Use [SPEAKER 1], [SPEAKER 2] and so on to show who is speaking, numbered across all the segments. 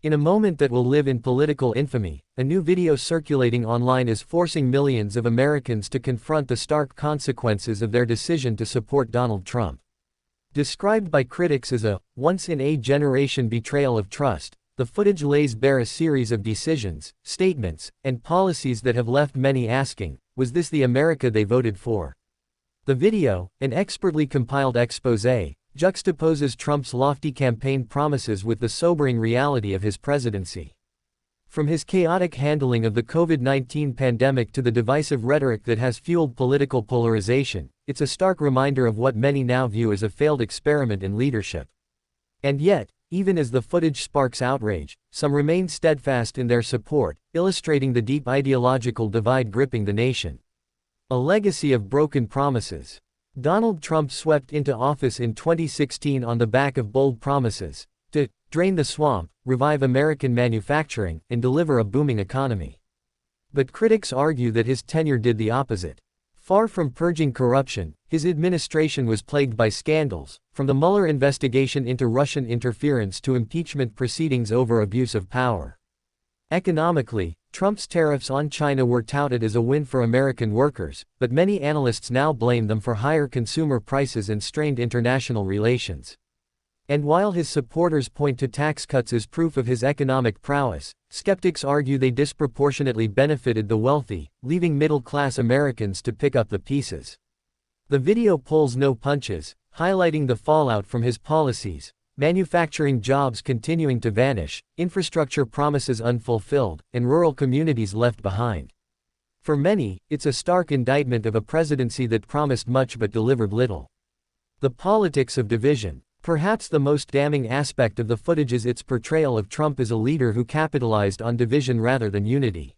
[SPEAKER 1] In a moment that will live in political infamy, a new video circulating online is forcing millions of Americans to confront the stark consequences of their decision to support Donald Trump. Described by critics as a once-in-a-generation betrayal of trust, the footage lays bare a series of decisions, statements, and policies that have left many asking, was this the America they voted for? The video, an expertly compiled exposé, juxtaposes Trump's lofty campaign promises with the sobering reality of his presidency. From his chaotic handling of the COVID-19 pandemic to the divisive rhetoric that has fueled political polarization, it's a stark reminder of what many now view as a failed experiment in leadership. And yet, even as the footage sparks outrage, some remain steadfast in their support, illustrating the deep ideological divide gripping the nation. A legacy of broken promises. Donald Trump swept into office in 2016 on the back of bold promises to drain the swamp, revive American manufacturing, and deliver a booming economy. But critics argue that his tenure did the opposite. Far from purging corruption, his administration was plagued by scandals, from the Mueller investigation into Russian interference to impeachment proceedings over abuse of power. Economically, Trump's tariffs on China were touted as a win for American workers, but many analysts now blame them for higher consumer prices and strained international relations. And while his supporters point to tax cuts as proof of his economic prowess, skeptics argue they disproportionately benefited the wealthy, leaving middle-class Americans to pick up the pieces. The video pulls no punches, highlighting the fallout from his policies: manufacturing jobs continuing to vanish, infrastructure promises unfulfilled, and rural communities left behind. For many, it's a stark indictment of a presidency that promised much but delivered little. The politics of division. Perhaps the most damning aspect of the footage is its portrayal of Trump as a leader who capitalized on division rather than unity.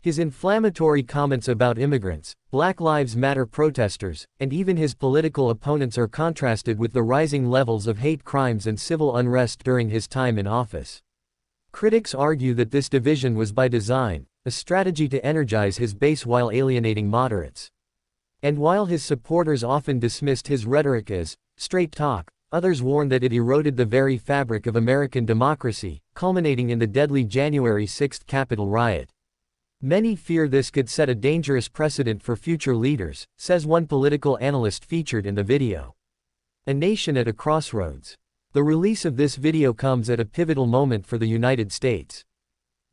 [SPEAKER 1] His inflammatory comments about immigrants, Black Lives Matter protesters, and even his political opponents are contrasted with the rising levels of hate crimes and civil unrest during his time in office. Critics argue that this division was by design, a strategy to energize his base while alienating moderates. And while his supporters often dismissed his rhetoric as straight talk, others warn that it eroded the very fabric of American democracy, culminating in the deadly January 6 Capitol riot. Many fear this could set a dangerous precedent for future leaders, says one political analyst featured in the video. A nation at a crossroads. The release of this video comes at a pivotal moment for the United States.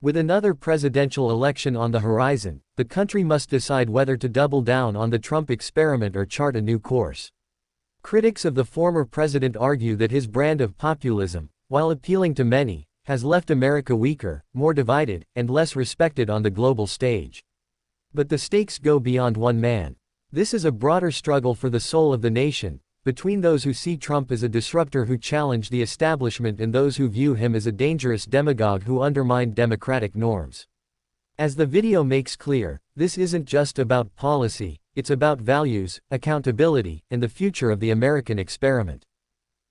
[SPEAKER 1] With another presidential election on the horizon, the country must decide whether to double down on the Trump experiment or chart a new course. Critics of the former president argue that his brand of populism, while appealing to many, has left America weaker, more divided, and less respected on the global stage. But the stakes go beyond one man. This is a broader struggle for the soul of the nation, between those who see Trump as a disruptor who challenged the establishment and those who view him as a dangerous demagogue who undermined democratic norms. As the video makes clear, this isn't just about policy, it's about values, accountability, and the future of the American experiment.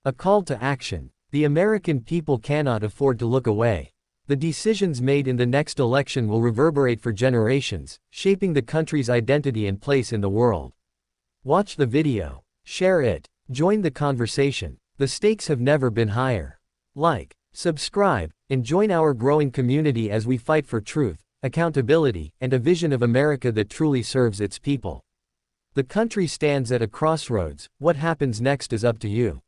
[SPEAKER 1] A call to action. The American people cannot afford to look away. The decisions made in the next election will reverberate for generations, shaping the country's identity and place in the world. Watch the video. Share it. Join the conversation. The stakes have never been higher. Like, subscribe, and join our growing community as we fight for truth, accountability, and a vision of America that truly serves its people. The country stands at a crossroads. What happens next is up to you.